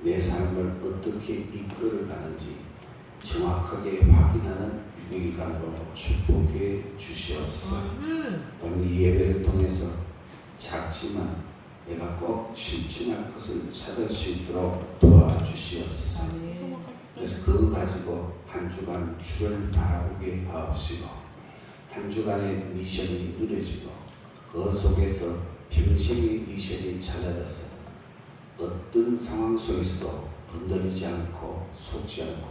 내 삶을 어떻게 이끌어가는지 정확하게 확인하는 6일간으로 축복해 주시옵소서. 오늘 이 예배를 통해서 작지만 내가 꼭 실천할 것을 찾을 수 있도록 도와주시옵소서. 그래서 그거 가지고 한 주간 주를 바라보게 하옵시고, 한 주간의 미션이 누려지고 그 속에서 평생의 미션이 찾아져서 어떤 상황 속에서도 흔들리지 않고 속지 않고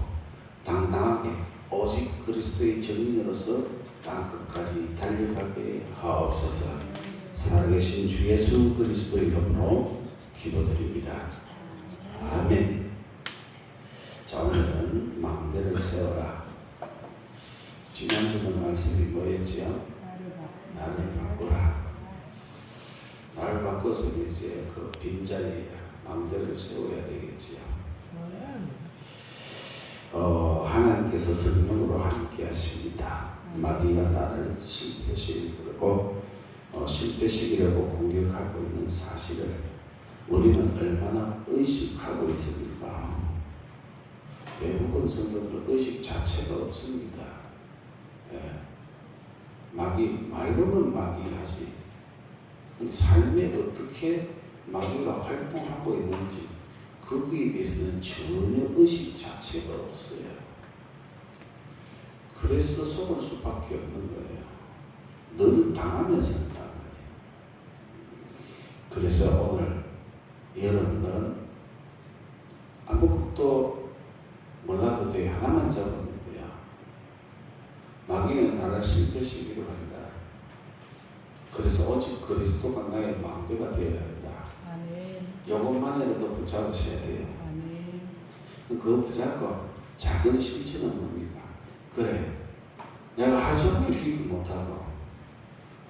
당당하게 오직 그리스도의 증인으로서 땅끝까지 달려가게 하옵소서. 살아계신 주 예수 그리스도 이름으로 기도드립니다. 아멘. 자, 오늘은 망대를 세워라. 지난주는 말씀이 뭐였지요? 나를 바꾸라. 나를 바꿔서 이제 그 빈자리에 망대를 세워야 되겠지요. 하나님께서 성령으로 함께 하십니다. 마귀가 나를 실패시키고 실패시키려고 공격하고 있는 사실을 우리는 얼마나 의식하고 있습니까? 대부분 성도들은 의식 자체가 없습니다. 마귀 말로는 마귀하지 삶에 어떻게 마귀가 활동하고 있는지 거기에 대해서는 전혀 의식 자체가 없어요. 그래서 속을 수밖에 없는 거예요. 늘 당하면서 산단 말이에요. 그래서 오늘 여러분들은 아무것도 몰라도 돼. 하나만 잡으면 돼요. 마귀는 나를 실패시키려 한다. 그래서 오직 그리스도가 나의 망대가 되어야 한다. 이것만이라도 붙잡으셔야 돼요. 그거 붙잡고 작은 실천은 뭡니까? 그래, 내가 하루 종일 기도 못하고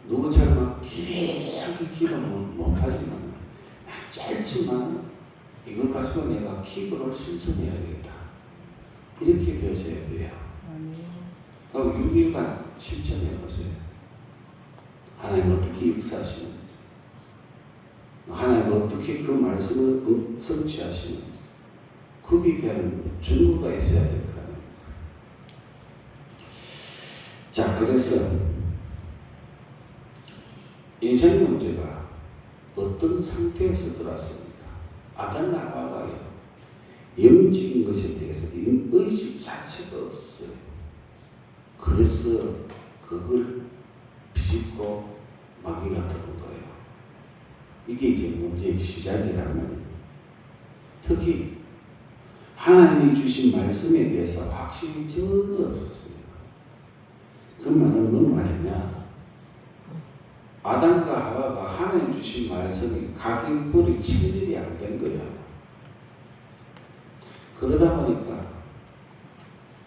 누구처럼 길게 기도 못하지만 짧지만 이거 가지고 내가 기도를 실천해야 되겠다. 이렇게 되어져야 돼요. 그리고 6일간 실천해 보세요. 하나님 어떻게 역사하시는지, 하나님 어떻게 그 말씀을 성취하시는지, 거기에 대한 준비가 있어야 될 거 아닙니까? 자, 그래서 인생 문제가 어떤 상태에서 들어왔습니까? 아담과 하와가요, 영적인 것에 대해서 의식 자체가 없었어요. 그래서 그걸 비집고 마귀가 들은 거예요. 이게 이제 문제의 시작이란 말이에요. 특히 하나님이 주신 말씀에 대해서 확신이 전혀 없었어요. 그 말은 뭔 말이냐? 아담과 하와가 하나님 주신 말씀이 각인뿔이 체질이 안 된 거예요. 그러다 보니까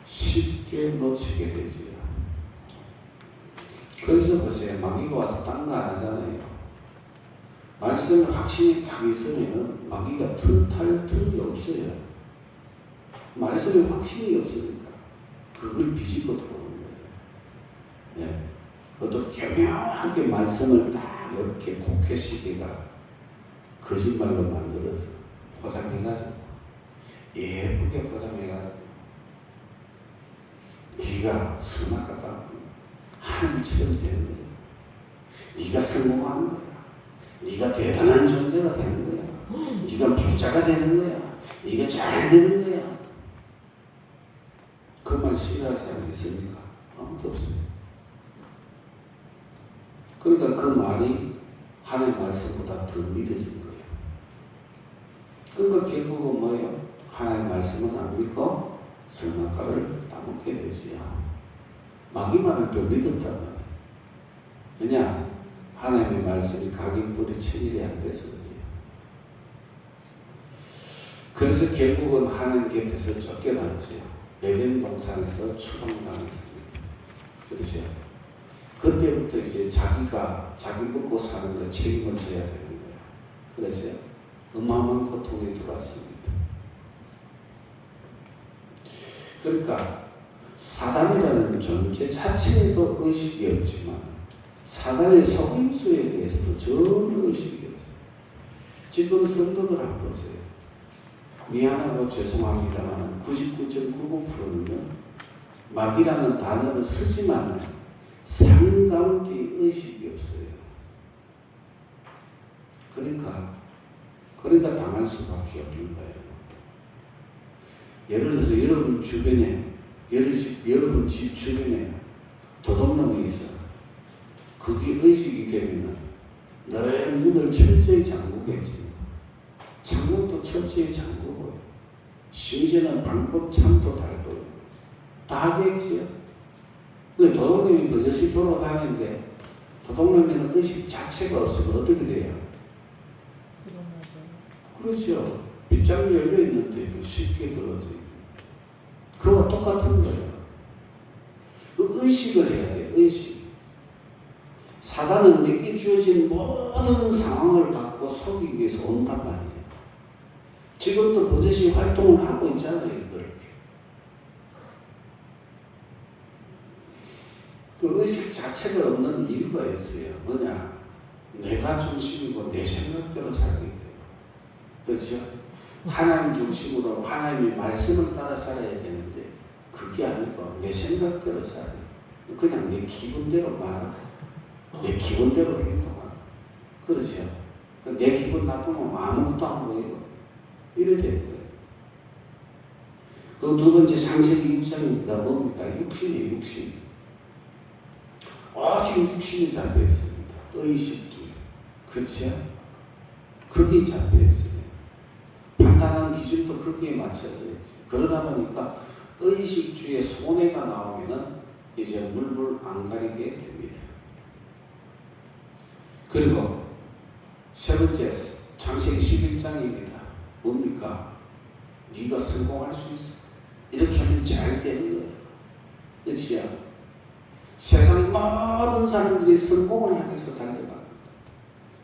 쉽게 놓치게 되지요. 그래서 보세요. 마귀가 와서 딴 거 안 하잖아요. 말씀을 확신이 딱 있으면 마귀가 틈탈 틈이 없어요. 말씀에 확신이 없으니까 그걸 비집고 들어오는 거예요. 예. 어떤 교묘하게 말씀을 딱 이렇게 곡해시기가 거짓말로 만들어서 포장해가지고 예쁘게 포장해가지고 네가 선악하다 하나님처럼 되는 거야. 네가 성공하는 거야. 네가 대단한 존재가 되는 거야. 네가 부자가 되는 거야. 네가 잘 되는 거야. 그 말 싫어할 사람이 있습니까? 아무도 없어요. 그러니까 그 말이 하나님 말씀보다 더 믿어진 거예요. 그러니까 결국은 뭐예요? 하나님 말씀은 안 믿고 선악과를 따먹게 되지요. 마귀 말을 더 믿었단 말이에요. 왜냐? 하나님의 말씀이 각인뿔이 체질이 안 돼서 그래요. 그래서 결국은 하나님 곁에서 쫓겨났지요. 에덴 동산에서 추방당했습니다. 그렇죠? 그때부터 이제 자기 먹고 사는 거 책임을 져야 되는 거예요. 그래서 어마어마한 고통이 들어왔습니다. 그러니까 사단이라는 존재 자체에도 의식이 없지만 사단의 속임수에 대해서도 전혀 의식이 없어요. 지금 성도들 한번 보세요. 미안하고 죄송합니다만 99.99%는 막이라는 단어를 쓰지만 상관계 의식이 없어요. 그러니까 당할 수밖에 없는 거예요. 예를 들어서 여러분 주변에, 여러분 집 주변에 도둑놈이 있어. 그게 의식이 되면 늘 문을 철저히 잠그겠지. 창문도 철저히 잠그고, 심지어는 방법창도 달고 다 하겠지요. 근데 도둑놈이 버젓이 돌아다니는데 도둑놈에는 의식 자체가 없으면 어떻게 돼요? 그렇죠. 빗장이 열려있는데 쉽게 들어지. 그거와 똑같은 거예요. 그 의식을 해야 돼. 의식. 사단은 내게 주어진 모든 상황을 갖고 속이기 위해서 온단 말이에요. 지금도 버젓이 활동을 하고 있잖아요. 그렇게. 그 의식 자체가 없는 이유가 있어요. 뭐냐? 내가 중심이고 내 생각대로 살기 때문에. 그렇죠? 하나님 중심으로 하나님의 말씀을 따라 살아야 되는데 그게 아니고 내 생각대로 살아요. 그냥 내 기분대로 말하고 내 기분대로 행동하고. 그렇죠? 내 기분 나쁘면 아무것도 안 보이고 이래 되는 거예요. 그 두 번째 창세기 6장입니다. 뭡니까? 육신이에요. 육신. 오직 육신이 잡혀있습니다. 의식주. 그렇죠? 그게 잡혀있습니다. 판단하는 기준도 거기에 맞춰져 있지. 그러다 보니까 의식주의 손해가 나오면은 이제 물불 안 가리게 됩니다. 그리고 세 번째 창세기 11장입니다. 뭡니까? 네가 성공할 수 있어. 이렇게 하면 잘 되는 거예요. 그렇지요? 세상 모든 사람들이 성공을 향해서 달려갑니다.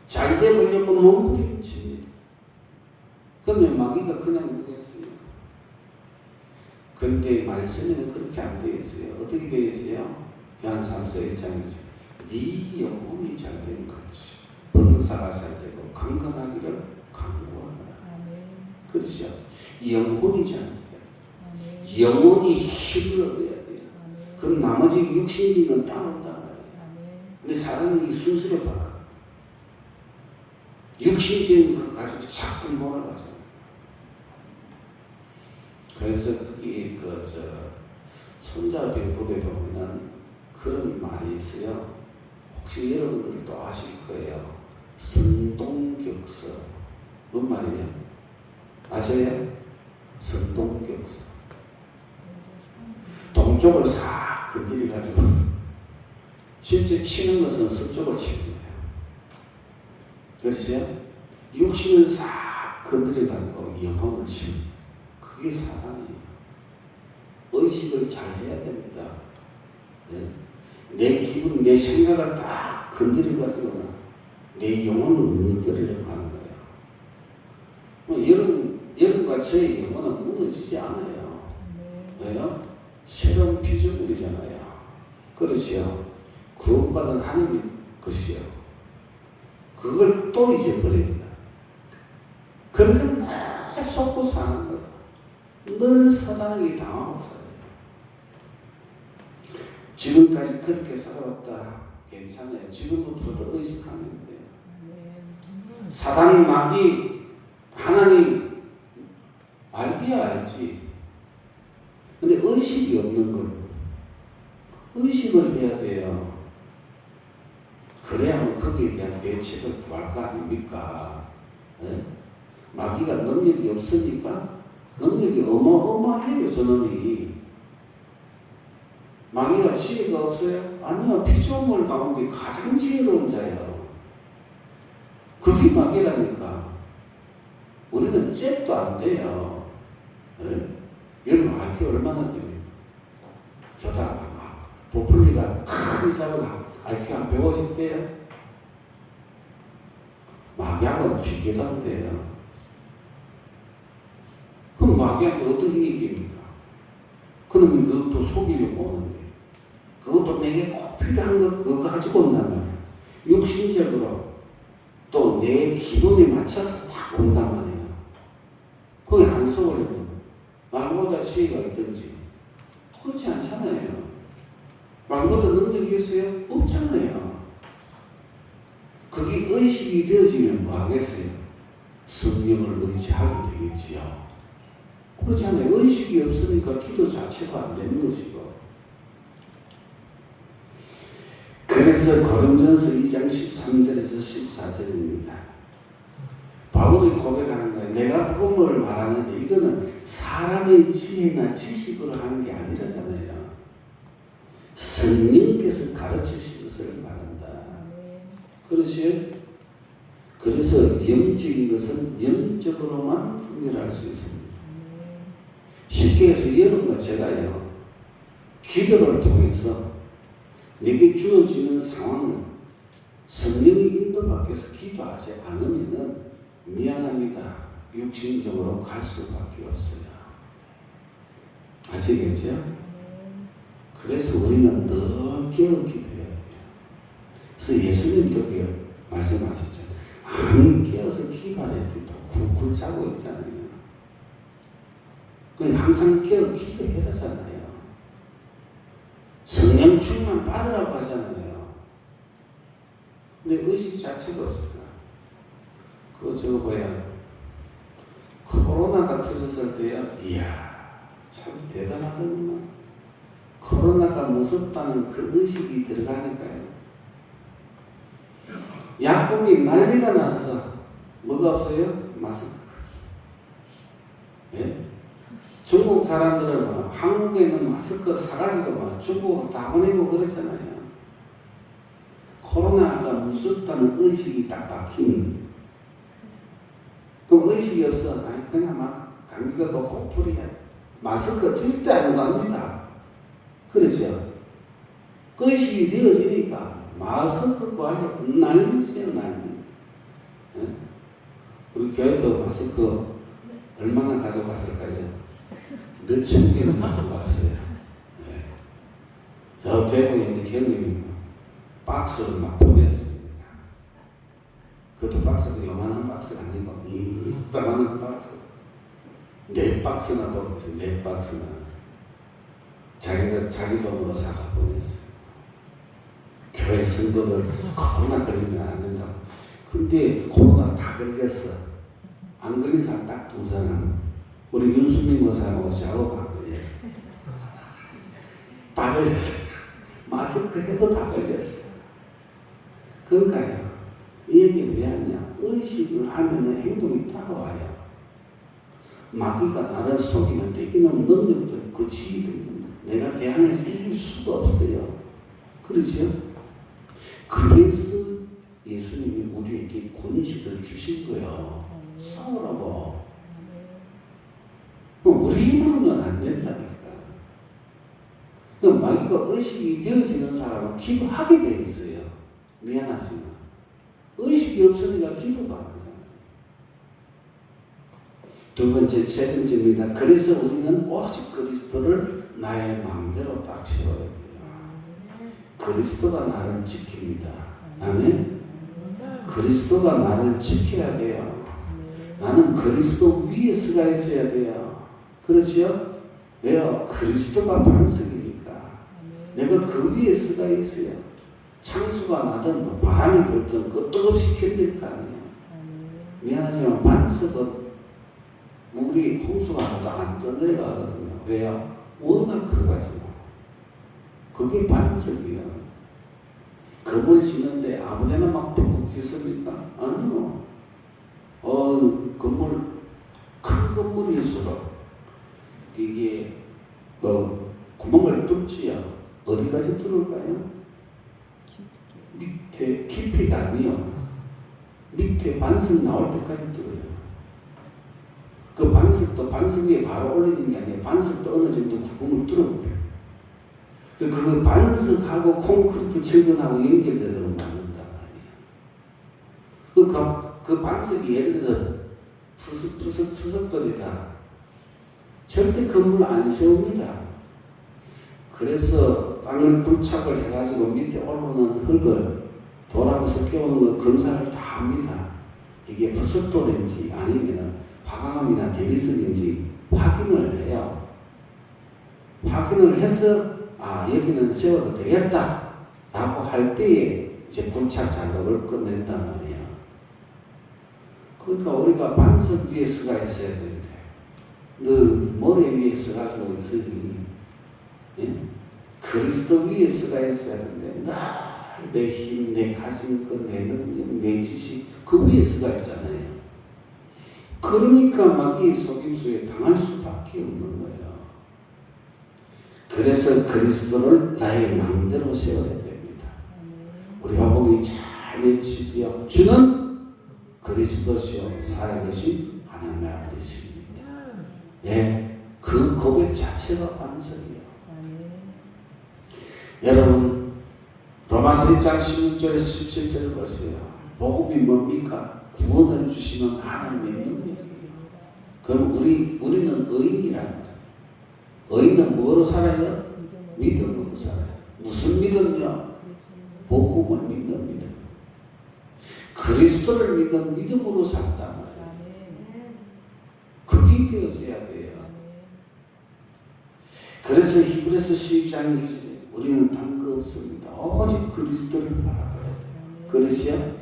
잘 되려고 몸부림칩니다. 그러면 마귀가 그냥 모르겠어요. 근데 말씀에는 그렇게 안 되어 있어요. 어떻게 되어 있어요? 요한 3서 1장이죠. 네 영혼이 잘 되는 거지. 범사가 잘 되고 강건하기를 강구하라. 그렇죠? 영혼이 잘 돼요. 영혼이 힘을 얻어야 돼요. 그럼 나머지 육신이는 따라온단 말이에요. 근데 사람이 순수를 바꿔. 육신적인 걸 가지고 자꾸 몰아가죠. 그래서 그게 손자병법에 보면은 그런 말이 있어요. 혹시 여러분들도 아실 거예요. 선동격서. 뭔 말이에요? 아세요? 선동격서. 동쪽을 싹 건드려가지고 실제 치는 것은 서쪽을 치는 거예요. 그렇죠? 육신을 싹 건드려가지고 영혼을 치는 그게 사단이에요. 의식을 잘 해야 됩니다. 네. 내 기분, 내 생각을 딱 건드려가지고 내 영혼을 무너뜨리려고 하는 거예요. 여러분과 저의 영혼은 무너지지 않아요. 왜요? 새로운 피조물이잖아요. 그렇지요. 구원받은 하나님의 것이요. 그걸 또 잊어버립니다. 그러니까 날 속고 사는 거예요. 늘 사단에게 당하고 살아요. 지금까지 그렇게 살아왔다. 괜찮아요. 지금부터도 의식하면 돼요. 사단, 마귀, 하나님 알기야 알지. 근데 의식이 없는 거예요. 의식을 해야 돼요. 그래야만 거기에 대한 대책을 구할 거 아닙니까? 네? 마귀가 능력이 없으니까 능력이 어마어마해요. 저놈이. 마귀가 지혜가 없어요? 아니요. 피조물 가운데 가장 지혜로운 자예요. 그게 마귀라니까. 우리는 잽도 안 돼요. 네? 여러분 IQ 얼마나 됩니까? 저다 보플리가 큰 사람 IQ 한 150대요? 마귀하고는 비교도 안 돼요. 그럼 마귀한테 어떻게 이깁니까? 그러면 그것도 속이려고 오는데 그것도 내게 꼭 필요한 거 그거 가지고 온단 말이에요. 육신적으로 또 내 기분에 맞춰서 딱 온단 말이에요. 그게 안 속아. 지혜가 있든지 그렇지 않잖아요. 말보다 능력이 있어요? 없잖아요. 그게 의식이 되어지면 뭐 하겠어요? 성령을 의지하게 되겠지요. 그렇잖아요. 의식이 없으니까 기도 자체가 안 되는 것이고. 그래서 고린도전서 2장 13절에서 14절입니다. 바울이 고백하는 거예요. 내가 복음을 말하는데 이거는 사람의 지혜나 지식으로 하는 게 아니라잖아요. 성령께서 가르치신 것을 말한다. 그렇지? 그래서 영적인 것은 영적으로만 분별할 수 있습니다. 쉽게 해서 여러분과 제가요, 기도를 통해서 내게 주어지는 상황은 성령의 인도밖에서 기도하지 않으면은 미안합니다. 육신적으로 갈 수밖에 없어요. 아시겠죠? 그래서 우리는 늘 깨어 기도해야 돼요. 그래서 예수님도 말씀하셨잖아요. 아니 깨어서 기도할 때도 굴굴 자고 있잖아요. 항상 깨어 기도해야 하잖아요. 성령 충만 받으라고 하잖아요. 근데 의식 자체가 없을까? 그거 저거 뭐야? 코로나가 터졌을 때야, 이야, 참 대단하더구만. 코로나가 무섭다는 그 의식이 들어가니까요. 약국이 난리가 나서 뭐가 없어요? 마스크. 예? 중국 사람들은 뭐 한국에 있는 마스크 사가지고 뭐 중국으로 다 보내고 그랬잖아요. 코로나가 무섭다는 의식이 딱 박히니. 그럼 의식이 없어. 아니 그냥 막 감기가 고풀이야. 마스크 절대 안 삽니다. 그렇죠? 그 의식이 되어지니까 마스크 구하려고 난리세요, 난리. 예? 우리 교회도 마스크 얼마나 가져갔을까요? 몇천 개는 가져갔어요. 예. 저 대구에 있는 형님이 박스를 막 보냈습니다. 그것도 박스가 요만한 박스가 아니고 이따만한 박스. 4박스나 보냈어요. 4박스나. 자기가 자기 돈으로 사가 보냈어요. 교회 성도들 코로나 걸리면 안 된다고. 근데 코로나 다 걸렸어. 안 걸린 사람 딱 2사람. 우리 윤수민 목사하고 저하고 안 걸렸어. 다 걸렸어. 마스크 해도 다 걸렸어. 그러니까요. 이 얘기는 왜 하냐. 의식을 하면 행동이 따라와요. 마귀가 나를 속이는데 이놈 능력도 있고 지위도 있는데 내가 대항해서 이길 수가 없어요. 그렇죠? 그래서 예수님이 우리에게 권식을 주신 거예요. 싸우라고. 우리 힘으로는 안 된다니까. 마귀가 의식이 되어지는 사람은 기도하게 되어 있어요. 미안하지만. 의식이 없으니까 기도도 안 하잖아요. 두 번째, 세 번째입니다. 그래서 우리는 오직 그리스도를 나의 마음대로 딱 세워야 돼요. 그리스도가 나를 지킵니다. 아멘? 그리스도가 나를 지켜야 돼요. 나는 그리스도 위에 서가 있어야 돼요. 그렇지요? 왜요? 그리스도가 반석이니까. 내가 그 위에 서가 있어요. 창수가 나든 뭐 바람이 불든 끄떡없이 견딜 거 아니에요. 미안하지만 반석은 물이 홍수가 나도 안 떠내려가거든요. 왜요? 워낙 커가지고. 그게 반석이에요. 건물 짓는데 아무데나 막 푹푹 짓습니까? 아니요. 건물, 큰 건물일수록 이게 구멍을 뚫지요. 어디까지 뚫을까요? 밑에 깊이가 아니요. 밑에 반석 나올 때까지 뚫어요. 그 반석도 반석 위에 바로 올리는 게 아니에요. 반석도 어느 정도 구멍을 뚫어요. 그 반석하고 콘크리트 철근하고 연결되도록 만든단 말이에요. 그 반석이 예를 들어 투석들이다. 절대 건물 안 세웁니다. 그래서 땅을 굴착을 해가지고 밑에 올라오는 흙을 돌하고 섞여오는 거 검사를 다 합니다. 이게 부속돌인지 아니면 화강암이나 대리석인지 확인을 해요. 확인을 해서 여기는 세워도 되겠다 라고 할 때에 이제 부착 작업을 끝낸단 말이야. 그러니까 우리가 반석 위에 서가 있어야 되는데 너 모래 위에 서가지고 있으니 그리스도 위에 서가 있어야 되는데 늘 내 힘, 내 가진 것, 내 능력, 내 지식 그 위에 서가 있잖아요. 그러니까 마귀의 속임수에 당할 수밖에 없는 거예요. 그래서 그리스도를 나의 마음대로 세워야 됩니다. 우리 화복이 잘 외치지요. 주는 그리스도시요 살아계신 하나님의 아버지십니다. 예, 그 고백 자체가 반석이에요. 여러분 로마서 1장 16절에서 17절을 보세요. 복음이 뭡니까? 구원을 주시는 하나님의 능력이에요. 그럼 우리는 의인이란 거예요. 의인은 뭐로 살아요? 믿음으로 살아요. 무슨 믿음이요? 복음을 믿는 믿음. 그리스도를 믿는 믿음으로 산단 말이에요. 그게 되어져야 돼요. 그래서 히브리서 12장 2절에 우리는 다른 거 없습니다. 오직 그리스도를 바라봐야 돼요. 그러시요?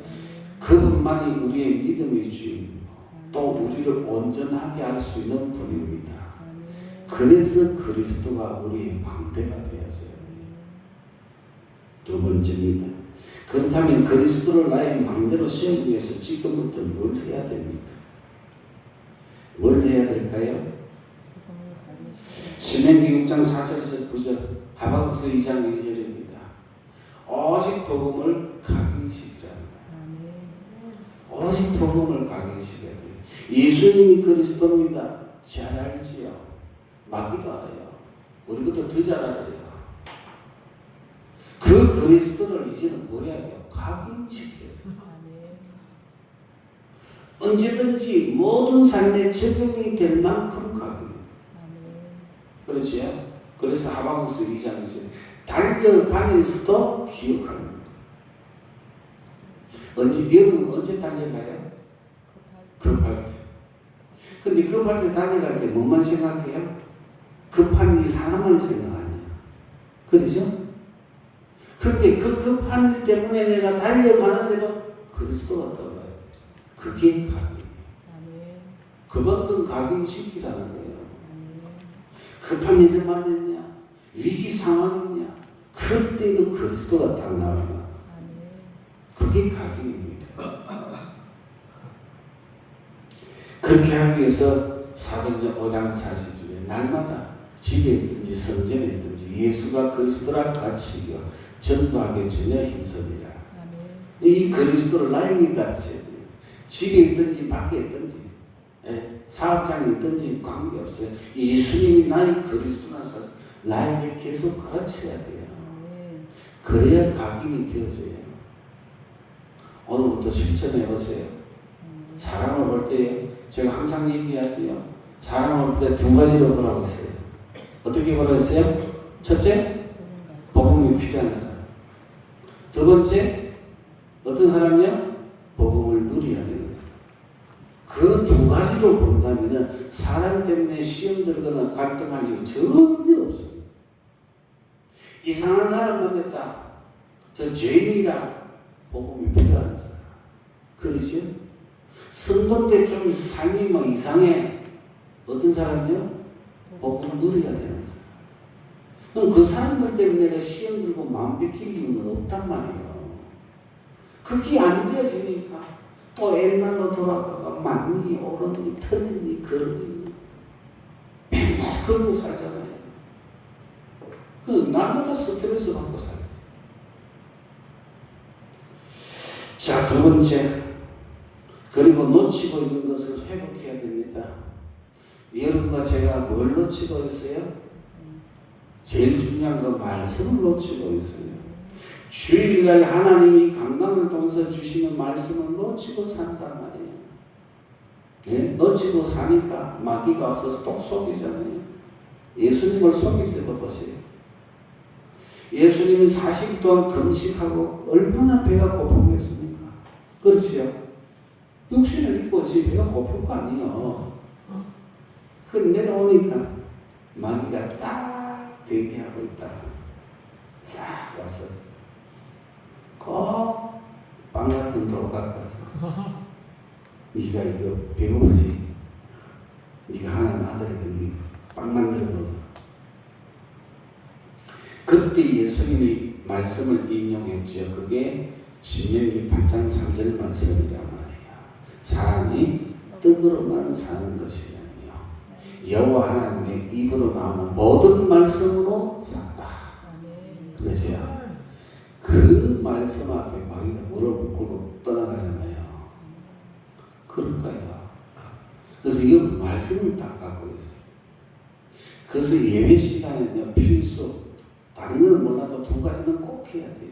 그분만이 우리의 믿음의 주인이고 또 우리를 온전하게 할 수 있는 분입니다. 그래서 그리스도가 우리의 망대가 되었어요. 두 번째입니다. 그렇다면 그리스도를 나의 망대로 세우기 위해서 지금부터 뭘 해야 됩니까? 뭘 해야 될까요? 신명기 6장 4절에서 9절, 하박국서 2장 2절입니다. 오직 복음을 각인시키라는 거예요. 오직 복음을 각인시켜야 돼요. 예수님이 그리스도입니다. 잘 알지요. 마귀도 알아요. 우리보다 더 잘 알아요. 그 그리스도를 이제는 뭐 해야 돼요? 각인시켜요. 언제든지 모든 삶에 적용이 될 만큼 각인. 그렇지요? 그래서 하박국서 2장 2절 달려가면서도 기억하는 거예요. 여러분 언제 달려가요? 급할 때. 근데 급할 때 달려갈 때 뭐만 생각해요? 급한 일 하나만 생각 아니에요. 그렇죠? 근데 그 급한 일 때문에 내가 달려가는데도 그리스도가 떠올라요. 그게 각인이에요. 그만큼 각인시키라는 거예요. 급한 일을 만났냐? 위기 상황이냐? 그때도 그리스도가 딱 나오나? 그게 각인입니다. 그렇게 하기 위해서 사도행전 5장 40절에 날마다 집에 있든지 성전에 있든지 예수가 그리스도라 가르치며 전도하게 전혀 힘쓰리라. 이 그리스도를 나에게 가르쳐야 돼요. 집에 있든지 밖에 있든지 사업장에 있든지 관계없어요. 예수님이 나의 그리스도라서 나에게 계속 가르쳐야 돼요. 그래야 각인이 되어져요. 오늘부터 실천해 보세요. 사람을 볼 때 제가 항상 얘기하지요. 사람을 볼 때 두 가지로 보라고 했어요. 어떻게 보라고 했어요? 첫째, 복음이 필요한 사람. 두 번째, 어떤 사람이요? 복음을 누려야 되는 사람. 그 두 가지로 본다면 사람 때문에 시험 들거나 갈등할 이유 전혀 없어요. 이상한 사람 만났다. 저 죄인이라 복음이 필요한 사람. 그렇죠? 성도인데 좀 삶이 뭐 이상해. 어떤 사람이요? 복음을 누려야 되는 사람. 그럼 그 사람들 때문에 내가 시험 들고 마음 뺏길 이유는 없단 말이에요. 그게 안 되어지니까 또 옛날로 돌아가가 맞니, 옳으니, 틀리니, 그러니 맨날 그러고 살잖아요. 그 날마다 스트레스 받고 살아요. 자, 두 번째, 그리고 놓치고 있는 것을 회복해야 됩니다. 여러분과 제가 뭘 놓치고 있어요? 제일 중요한 건 말씀을 놓치고 있어요. 주일날 하나님이 강단을 통해서 주시는 말씀을 놓치고 산단 말이에요. 예? 놓치고 사니까 마귀가 와서 또 속이잖아요. 예수님을 속일 때도 보세요. 예수님이 40일 동안 금식하고 얼마나 배가 고프겠습니까? 그렇지요? 육신을 입고 있으니 배가 고플 거 아니에요. 그 내려오니까 마귀가 딱 대기하고 있다. 싹 와서 꼭 빵 같은 돌 갖고 와서 네가 이거 배고프지? 네가 하나님 아들이니 빵 만들어 먹어. 그때 예수님이 말씀을 인용했죠. 그게 신명기 8장 3절 말씀이란 말이에요. 사람이 떡으로만 사는 것이 아니요 여호와 하나님의 입으로 나오는 모든 말씀으로 산다. 그렇죠? 그 말씀 앞에 마귀가 무릎을 꿇고 떠나가잖아요. 그럴 거예요. 그래서 이건 말씀을 딱 갖고 있어요. 그래서 예배 시간에는 필수, 다른 건 몰라도 두 가지는 꼭 해야 돼요.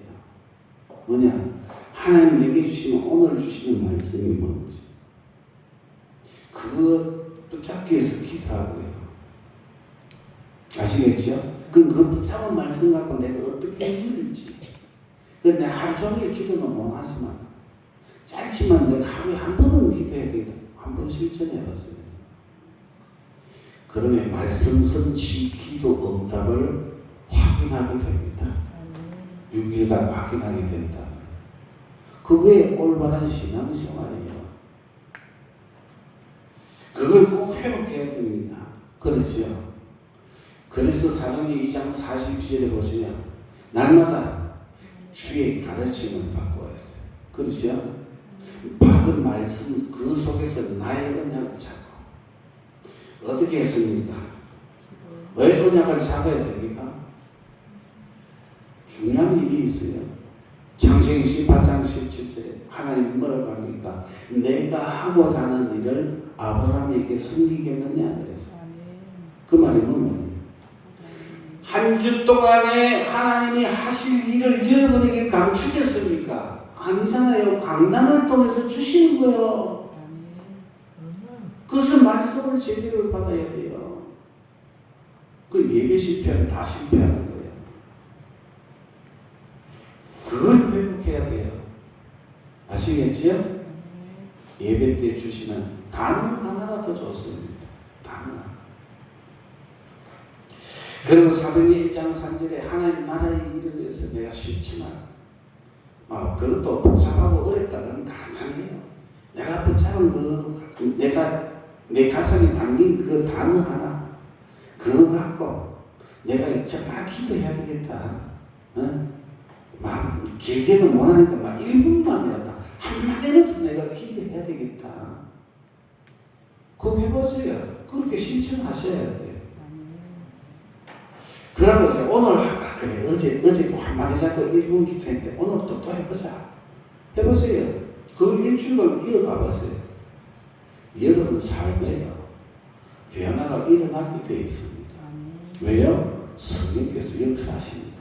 뭐냐? 하나님 내게 주시면 오늘 주시는 말씀이 뭔지 그거 붙잡기 위해서 기도하고요. 아시겠죠? 그럼 그 붙잡은 말씀 갖고 내가 어떻게 누릴지. 그런데 하루 종일 기도는 못 하지만 짧지만 내가 하루에 한 번은 기도해야 되겠다. 한 번 실천해 봤어요. 그러면 말씀 성취 기도 응답을 확인하게 됩니다. 6일간 확인하게 된다. 그게 올바른 신앙생활이에요. 그걸 꼭 회복해야 됩니다. 그렇죠? 그래서 사도행전 2장 42절에 보시면 날마다 주의 가르침을 받고 있어요. 그렇죠? 받은 말씀 그 속에서 나의 언약을 잡고 어떻게 했습니까? 왜 언약을 잡아야 됩니까? 중요한 일이 있어요. 창세기 18장 17절에 하나님 뭐라고 합니까? 내가 하고자 하는 일을 아브라함에게 숨기겠느냐 그래서 그 말이 뭐냐? 한 주 동안에 하나님이 하실 일을 여러분에게 감추겠습니까? 아니잖아요. 강단을 통해서 주시는 거예요. 그것은 말씀을 제대로 받아야 돼요. 그 예배 실패는 다 실패하는 거예요. 그걸 회복해야 돼요. 아시겠지요? 예배 때 주시는 단어 하나가 더 좋습니다. 단어. 그리고 사도행전 1장 3절에 하나님 나라의 일을 위해서 내가 쉽지만 그것도 복잡하고 어렵다 그러면 간단해요. 내가 붙잡은 내 가슴에 담긴 그 단어 하나 그거 갖고 내가 정말 기도해야 되겠다. 막 길게는 못하니까 막 1분만이라도 한마디라도 내가 기도해야 되겠다. 그거 해보세요. 그렇게 실천하셔야 돼요. 그런 거죠. 오늘 그래 어제 한마디 잡고 1분 기도했는데 오늘 또 해보자. 해보세요. 그걸 일주일을 이어가 보세요. 여러분 삶에요 변화가 일어나게 되어 있습니다. 왜요? 성령께서 역사하시니까.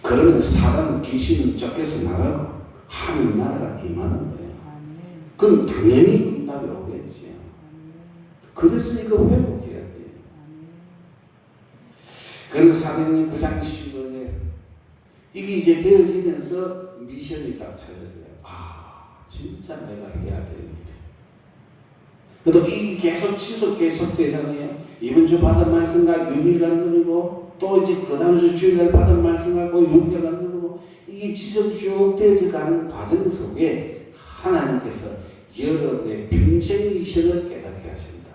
그러면 사람은 귀신은 쫓겨서 나가고 하늘 나라가 임하는 거예요. 그럼 당연히 응답이 오겠지요. 그래서 이거 회복해야 돼요. 그리고 사도행전 9장 15절에 이게 이제 되어지면서 미션이 딱 찾아져요. 진짜 내가 해야 될 일. 그래도 이게 계속 되잖아요. 이번 주 받은 말씀과 6일 안 누르고 또 이제 그 다음 주 주일날 받은 말씀하고 6일 안 누르고 이게 지속 쭉 되어져 가는 과정 속에 하나님께서 여러분의 평생 미션을 깨닫게 하신다.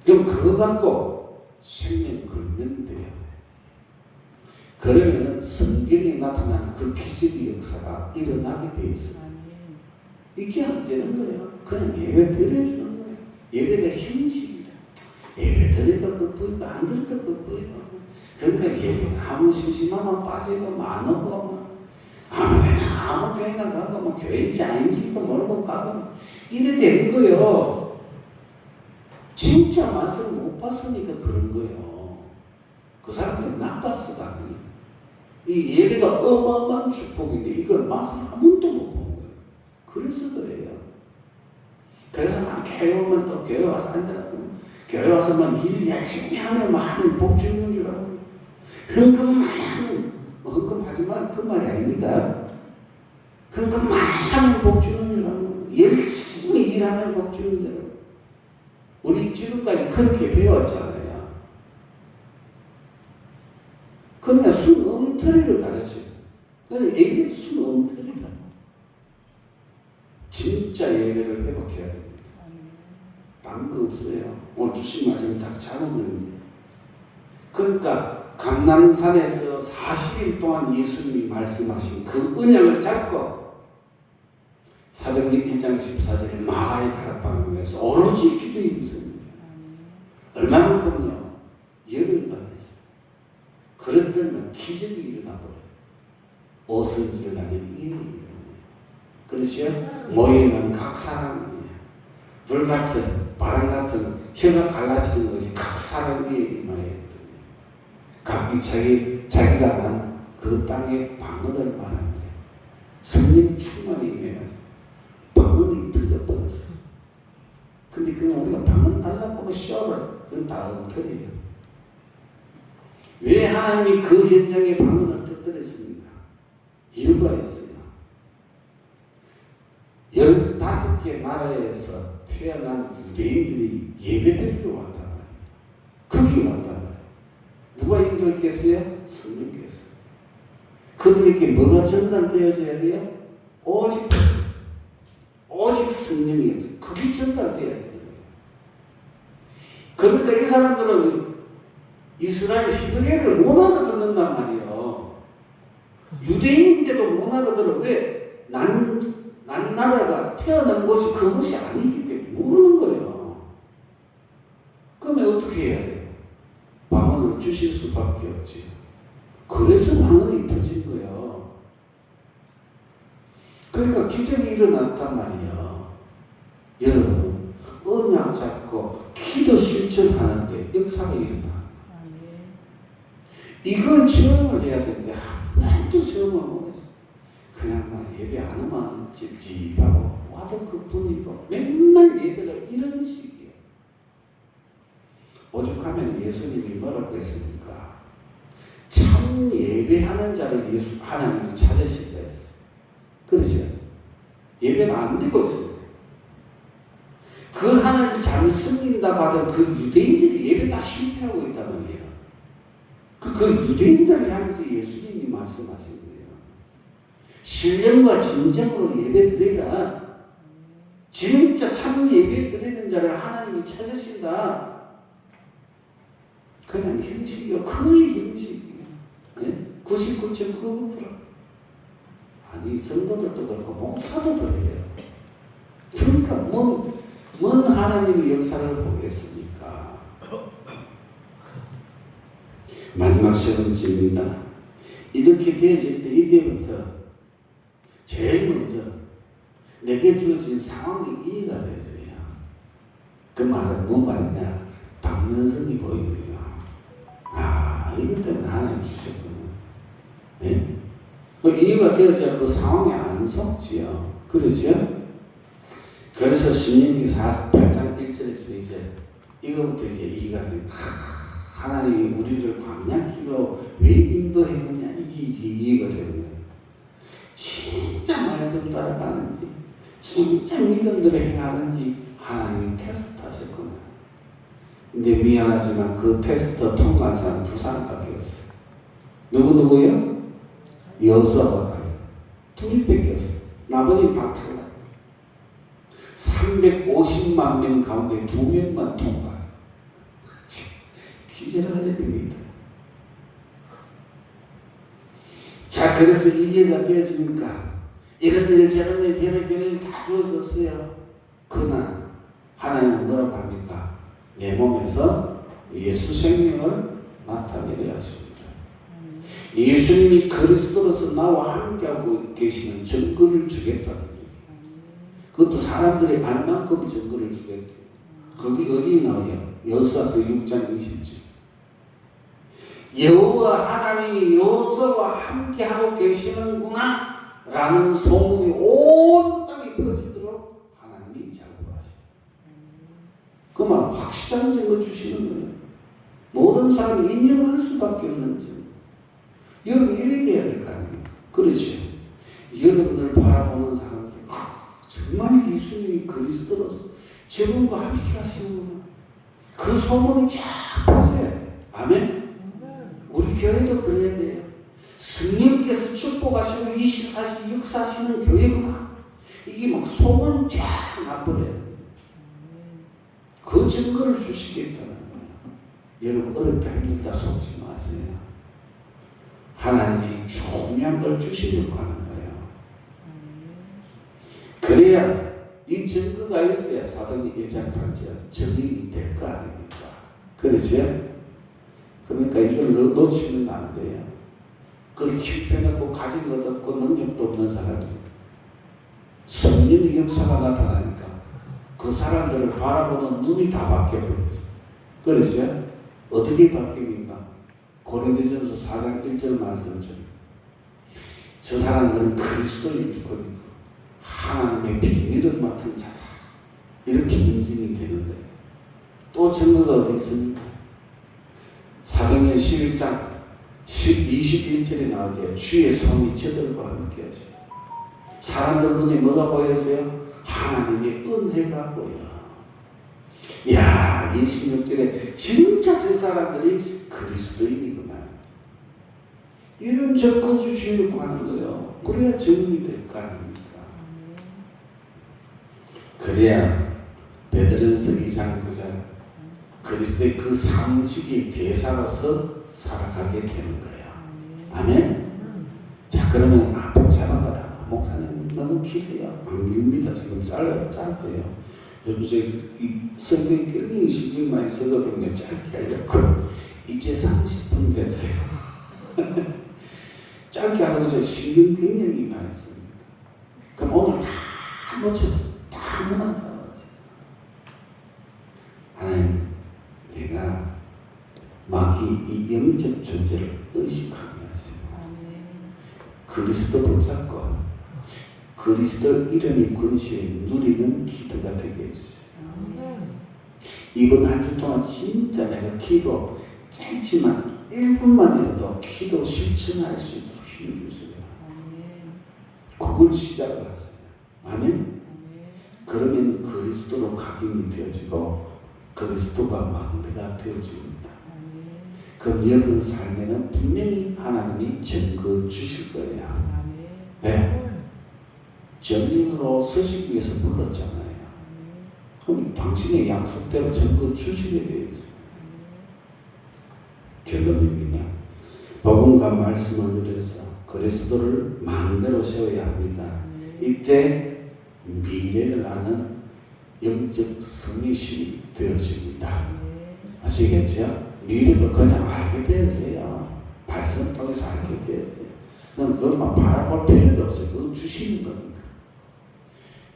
그럼 그거 갖고 생명 걸면 돼요. 그러면은 성경에 나타난 그 기적의 역사가 일어나게 돼 있어요. 이게 안 되는 거예요. 그냥 예배 드려주는 거예요. 예배가 힘이십니다. 예배 드려도 그뿐이고 안 드려도 그뿐이고. 그러니까 예배는 아무 심심하면 빠지고 안 오고 아무 데나 가고 교회인지 아닌지도 모르고 가고 이래 되는 거예요. 진짜 맛을 못 봤으니까 그런 거예요. 그 사람들은 나빴어가 아니에요. 이 예배가 어마어마한 축복인데 이걸 맛을 한 번도 못 본 거예요. 그래서 그래요. 그래서 막 교회 오면 또 교회 와서 앉아가지고 교회 와서만 일 열심히 하면 하나님 복 주는 줄 알고 헌금 많이 하면 헌금하지만 그 말이 아닙니다. 헌금 많이 하면 복 주는 줄 알고 열심히 일하면 복 주는 줄 알고 우리 지금까지 그렇게 배웠잖아요. 그렇지? 근데 예배의 수는 엉터리라고. 진짜 예배를 회복해야 됩니다. 딴 거 없어요. 오늘 주신 말씀 딱 잡으면. 그러니까 감람산에서 40일 동안 예수님이 말씀하신 그 언약을 잡고 사도행전 1장 14절에 마가의 다락방을 위해서 오로지 기도에 있습니다. 얼마만큼요? 열흘간 했어요. 그랬더니 기적이 일어나버려요. 옷을 일어나니 일이 일어나요. 그렇죠? 모이는 각 사람이에요. 불 같은, 바람 같은 혀가 갈라지는 것이 각 사람 위에 임하여 각기 자기가 난 그 땅의 방언을 말합니다. 성령 충만히 임해가지고 방언이 터져버렸어요. 근데 그냥 우리가 방언 달라고 하면 쉬어버려. 그건 다 엉터리예요. 왜 하나님이 그 현장에 방언을 터뜨렸습니까? 이유가 있어요. 15개 나라에서 태어난 유대인들이 예배드리러 왔단 말이에요. 거기 왔단 말이에요. 누가 인도했겠어요? 성령께서. 그들에게 뭐가 전달되어져야 돼요? 오직 성령이었어요. 그게 전달되어야 돼요. 그러니까 이 사람들은 이스라엘 히브리어를 못 알아듣는단 말이에요. 유대인인데도 못 알아들어. 왜? 난 나라가 태어난 곳이 그것이 아니기 때문에 모르는 거예요. 그러면 어떻게 해야 돼요? 방언을 주실 수밖에 없지. 그래서 방언이 터진 거예요. 그러니까 기적이 일어났단 말이에요. 여러분, 언약 잡고 기도 실천하는데 역사가 일어나. 이걸 체험을 해야 되는데 한 번도 체험을 못했어. 그냥 막 예배 안 하면 찝찝하고 와도 그뿐이고 맨날 예배가 이런 식이에요. 오죽하면 예수님이 뭐라고 했습니까? 참 예배하는 자를 하나님이 찾으신다 했어요. 그렇죠? 예배가 안 되고 있어요. 그 하나님을 잘 섬긴다고 하던 그 유대인들이 예배 다 실패하고 있단 말이에요. 그 유대인들을 향해서 예수님이 말씀하신 거예요. 신령과 진정으로 예배 드리라. 진짜 참 예배 드리는 자를 하나님이 찾으신다. 그냥 형식이요. 거의 형식이에요. 네? 99.9%. 아니, 성도들도 그렇고 목사도 그래요. 그러니까 뭔 하나님의 역사를 보겠습니까? 마지막 세 번째입니다. 이렇게 되어질 때 이때부터 제일 먼저 내게 주어진 상황이 이해가 되어져요. 그 말은 뭔 말이냐? 당면성이 보이고요. 아, 이것 때문에 하나님 주셨구나. 네? 이해가 되어져야 그 상황에 안 속지요. 그렇죠? 그래서 신명기 8장 1절에서 이거부터 이해가 돼요. 하나님이 우리를 광야길로 왜 인도했느냐, 이게 이제 이해가 되는 거예요. 진짜 말씀 따라가는지, 진짜 믿음대로 행하는지 하나님이 테스트하셨구나. 근데 미안하지만 그 테스트 통과한 사람 2사람밖에 없어요. 누구요? 여호수아와 칼렙. 둘밖에 없어요. 나머지는 다 탈락. 350만 명 가운데 2명만 통과했어요. 기절을 해야 됩니다. 자, 그래서 이해가 되어집니까? 이런 일 저런 일 별의별 다 주어졌어요. 그러나 하나님은 뭐라고 합니까? 내 몸에서 예수 생명을 나타내려 하십니다. 예수님이 그리스도로서 나와 함께하고 계시는 증거를 주겠다는 얘기예요. 그것도 사람들이 알 만큼 증거를 주겠다. 거기 어디 나와요? 여호수아서 6장 20절. 여호와 하나님이 여호수아와 함께하고 계시는구나 라는 소문이 온 땅에 퍼지도록 하나님이 작업하시고, 그 말 확실한 증거 주시는 거예요. 모든 사람이 인정할 수밖에 없는 증거. 여러분 이래야 될 거 아니에요. 그렇죠? 여러분을 바라보는 사람들, 정말 예수님이 그리스도로서 저분과 함께 하시는구나. 그 소문이 쫙 퍼져야 돼요. 아멘? 우리 교회도 그래야 돼요. 성령 하나님께서 축복하시고 24시 역사하시는 교회구나. 이게 막 소문 쫙 나버려요. 그 증거를 주시겠다는 거예요. 여러분 어렵다 힘들다 속지 마세요. 하나님이 중요한 걸 주시려고 하는 거예요. 그래야 이 증거가 있어야 사도행 1장 8절 증인이 될 거 아닙니까? 그렇죠? 그러니까 이걸 놓치면 안 돼요. 그 형편없고 가진 것 없고 능력도 없는 사람이 성령의 역사가 나타나니까 그 사람들을 바라보는 눈이 다 바뀌어버렸어요. 그렇죠? 어떻게 바뀝니까? 고린도전서 4장 1절 말씀처럼 저 사람들은 그리스도인이고 하나님의 비밀을 맡은 자다. 이렇게 인증이 되는데 또 증거가 어디 있습니까? 사도행전 11장 21절에 나오죠. 주의 성이 저들과 함께 하시고 사람들 눈에 뭐가 보였어요? 하나님의 은혜가 보여. 이야, 26절에 진짜 저 사람들이 그리스도인이구나. 이런 적고 주시려고 하는 거예요. 그래야 증인이 될 거 아닙니까? 그래야 베드로전서 2장 9절 그리스도의 그 상식이 대사로서 살아가게 되는 거예요. 아멘? 자, 그러면 복잡하다. 목사님 너무 길어요. 안 깁니다. 지금 짧아요. 요즘 이 성경 굉장히 신경 많이 쓰거든요. 짧게 하려고. 이제 30분 됐어요. 짧게 하려고 저 신경 굉장히 많이 씁니다. 그럼 오늘 다 놓쳐도 다 하나만 잡았어요. 하나님, 내가 마귀 이 영적 존재를 의식하게 하시고 그리스도 붙잡고 그리스도 이름이 권세에 누리는 기도가 되게 해주세요. 이번 한 주 동안 진짜 내가 기도 짧지만 1분만이라도 기도 실천할 수 있도록 힘을 주세요. 그걸 시작을 했어요. 아멘? 그러면 그리스도로 각인이 되어지고 그리스도가 망대가 되어집니다. 그럼 여러분 삶에는 분명히 하나님이 증거 주실 거예요. 네. 증인으로 서시기 위해서 불렀잖아요. 그럼 당신의 약속대로 증거 주시게 되어 있어요. 결론입니다. 복음과 말씀을 누려서 그리스도를 마음대로 세워야 합니다. 이때 미래를 아는 영적 성리심이 되어집니다. 아시겠죠? 미래를 그냥 알게 되어져요. 발성 통해서 알게 되어져요. 그럼 그것만 바라볼 필요도 없어요. 그건 주시는 거니까.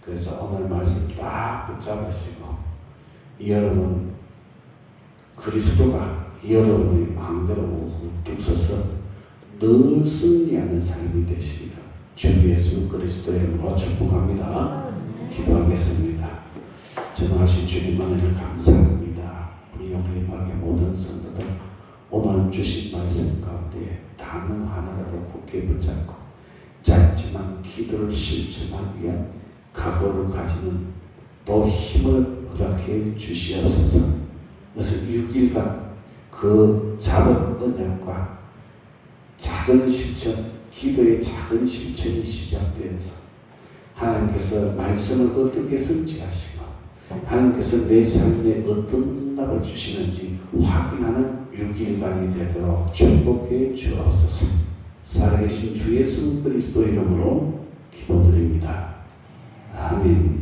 그래서 오늘 말씀 딱 붙잡으시고 여러분 그리스도가 여러분의 마음대로 우뚝 서서 늘 승리하는 삶이 되시리라. 주 예수 그리스도 이름으로 축복합니다. 기도하겠습니다. 전능하신 주님 은혜를 감사합니다. 우리 영림하게 모든 성도들 오늘 주신 말씀 가운데 단어 하나라도 굳게 붙잡고 짧지만 기도를 실천하기 위한 각오를 가지는 또 힘을 허락해 주시옵소서. 그래서 6일간 그 작은 언약과 작은 실천, 기도의 작은 실천이 시작되어서 하나님께서 말씀을 어떻게 성취하시고 하나님께서 내 삶에 어떤 응답을 주시는지 확인하는 6일간이 되도록 축복해 주옵소서. 살아계신 주 예수 그리스도 이름으로 기도드립니다. 아멘.